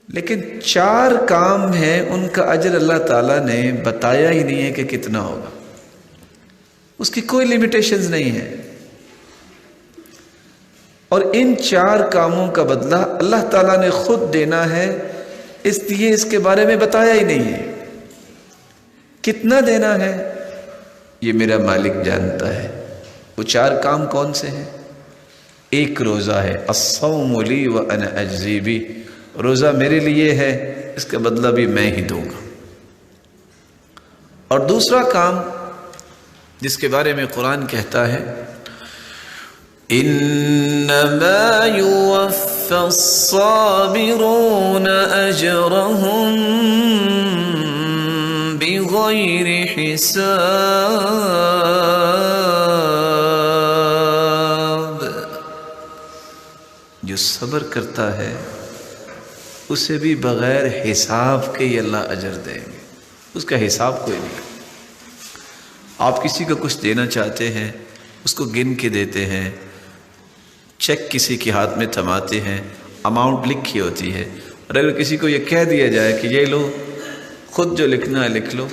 لیکن 4 کام ہیں، ان کا اجر اللہ تعالیٰ نے بتایا ہی نہیں ہے کہ کتنا ہوگا، اس کی کوئی لیمیٹیشنز نہیں ہے، اور ان 4 کاموں کا بدلہ اللہ تعالیٰ نے خود دینا ہے، اس لیے اس کے بارے میں بتایا ہی نہیں ہے۔ کتنا دینا ہے یہ میرا مالک جانتا ہے۔ وہ 4 کام کون سے ہیں؟ ایک روزہ ہے، الصوم لی وانا اجزی بہ، روزہ میرے لیے ہے، اس کا بدلہ بھی میں ہی دوں گا۔ اور دوسرا کام جس کے بارے میں قرآن کہتا ہے انما یوفی الصابرون اجرهم بغیر حساب، جو صبر کرتا ہے اسے بھی بغیر حساب کے ہی اللہ اجر دیں گے، اس کا حساب کوئی نہیں۔ آپ کسی کو کچھ دینا چاہتے ہیں، اس کو گن کے دیتے ہیں، چیک کسی کے ہاتھ میں تھماتے ہیں، اماؤنٹ لکھی ہوتی ہے، اور اگر کسی کو یہ کہہ دیا جائے کہ یہ لو خود جو لکھنا ہے لکھ لو،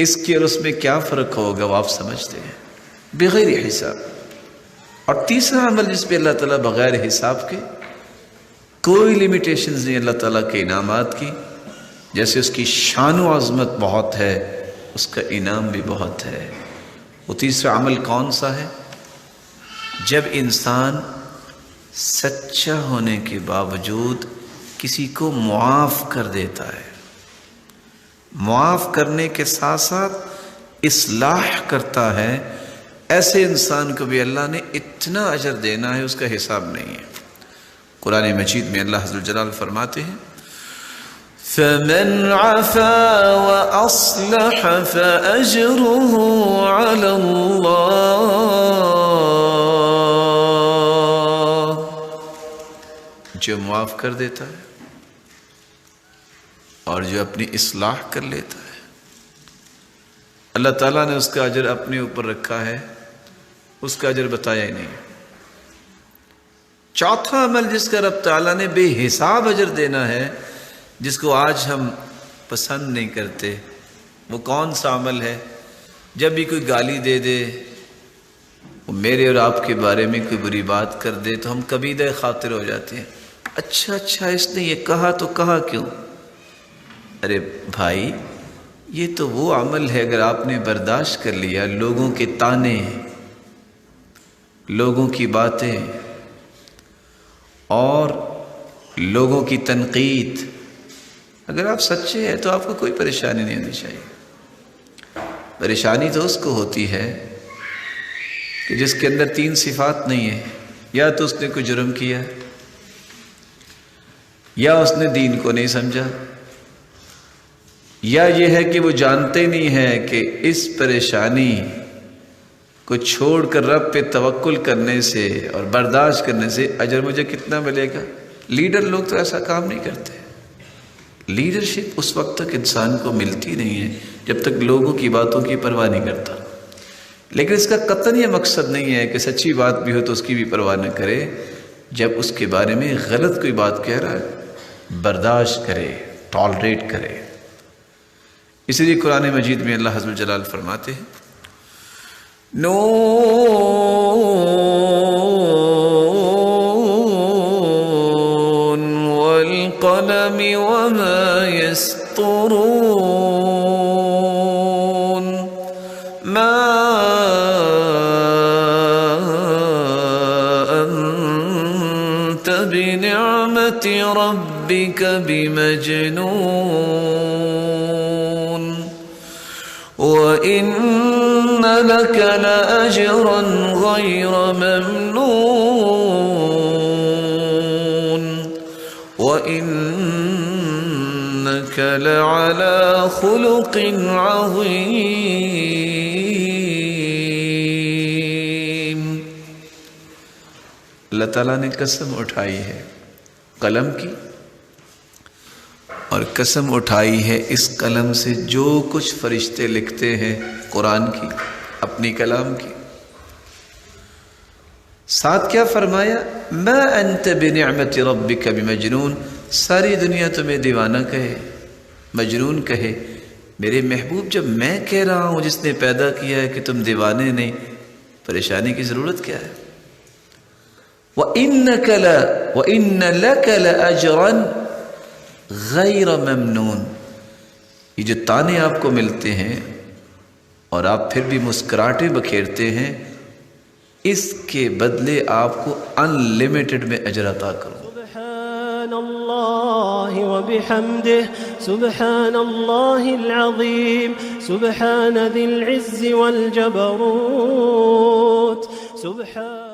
اس کی اور اس میں کیا فرق ہوگا وہ آپ سمجھتے ہیں، بغیر حساب۔ اور تیسرا عمل جس پہ اللہ تعالیٰ بغیر حساب کے، کوئی لیمیٹیشنز نہیں اللہ تعالیٰ کے انعامات کی، جیسے اس کی شان و عظمت بہت ہے اس کا انعام بھی بہت ہے۔ وہ تیسرا عمل کون سا ہے؟ جب انسان سچا ہونے کے باوجود کسی کو معاف کر دیتا ہے، معاف کرنے کے ساتھ ساتھ اصلاح کرتا ہے، ایسے انسان کو بھی اللہ نے اتنا اجر دینا ہے، اس کا حساب نہیں ہے۔ قرآن مجید میں اللہ عز و جلال فرماتے ہیں فَمَنْ عَفَا وَأَصْلَحَ فَأَجْرُهُ عَلَى اللَّهِ، جو معاف کر دیتا ہے اور جو اپنی اصلاح کر لیتا ہے، اللہ تعالیٰ نے اس کا اجر اپنے اوپر رکھا ہے، اس کا اجر بتایا ہی نہیں۔ چوتھا عمل جس کا رب تعالیٰ نے بے حساب اجر دینا ہے، جس کو آج ہم پسند نہیں کرتے، وہ کون سا عمل ہے؟ جب بھی کوئی گالی دے دے، وہ میرے اور آپ کے بارے میں کوئی بری بات کر دے تو ہم کبیدہ خاطر ہو جاتے ہیں، اچھا اس نے یہ کہا تو کہا کیوں؟ ارے بھائی، یہ تو وہ عمل ہے اگر آپ نے برداشت کر لیا، لوگوں کے تانے، لوگوں کی باتیں اور لوگوں کی تنقید، اگر آپ سچے ہیں تو آپ کو کوئی پریشانی نہیں ہونی چاہیے۔ پریشانی تو اس کو ہوتی ہے کہ جس کے اندر 3 صفات نہیں ہیں، یا تو اس نے کوئی جرم کیا، یا اس نے دین کو نہیں سمجھا، یا یہ ہے کہ وہ جانتے نہیں ہیں کہ اس پریشانی کو چھوڑ کر رب پہ توکل کرنے سے اور برداشت کرنے سے اجر مجھے کتنا ملے گا۔ لیڈر لوگ تو ایسا کام نہیں کرتے۔ لیڈرشپ اس وقت تک انسان کو ملتی نہیں ہے جب تک لوگوں کی باتوں کی پرواہ نہیں کرتا، لیکن اس کا قطعاً یہ مقصد نہیں ہے کہ سچی بات بھی ہو تو اس کی بھی پرواہ نہ کرے، جب اس کے بارے میں غلط کوئی بات کہہ رہا ہے برداشت کرے، ٹالریٹ کرے۔ اسی لیے قرآن مجید میں اللہ عز و جلال فرماتے ہیں نون والقلم وما يسطرون ما أنت بنعمة ربك بمجنون وإن لك لأجرا غير ممنون وإنك لعلى خلق عظيم۔ اللہ تعالیٰ نے قسم اٹھائی ہے قلم کی، اور قسم اٹھائی ہے اس قلم سے جو کچھ فرشتے لکھتے ہیں قرآن کی، اپنی کلام کی۔ ساتھ کیا فرمایا؟ ما انت بنعمت ربک بمجنون، ساری دنیا تمہیں دیوانہ کہے، مجنون کہے، میرے محبوب جب میں کہہ رہا ہوں جس نے پیدا کیا ہے کہ تم دیوانے نہیں، پریشانی کی ضرورت کیا ہے؟ وَإِنَّ لَكَ لَأَجْرًا غَيْرَ مَمْنُونَ، یہ جو تانے آپ کو ملتے ہیں اور آپ پھر بھی مسکراہٹیں بکھیرتے ہیں، اس کے بدلے آپ کو ان لمیٹڈ میں اجر عطا کروں۔ سبحان اللہ وبحمدہ، سبحان اللہ العظیم، سبحان ذی العز والجبروت، سبحان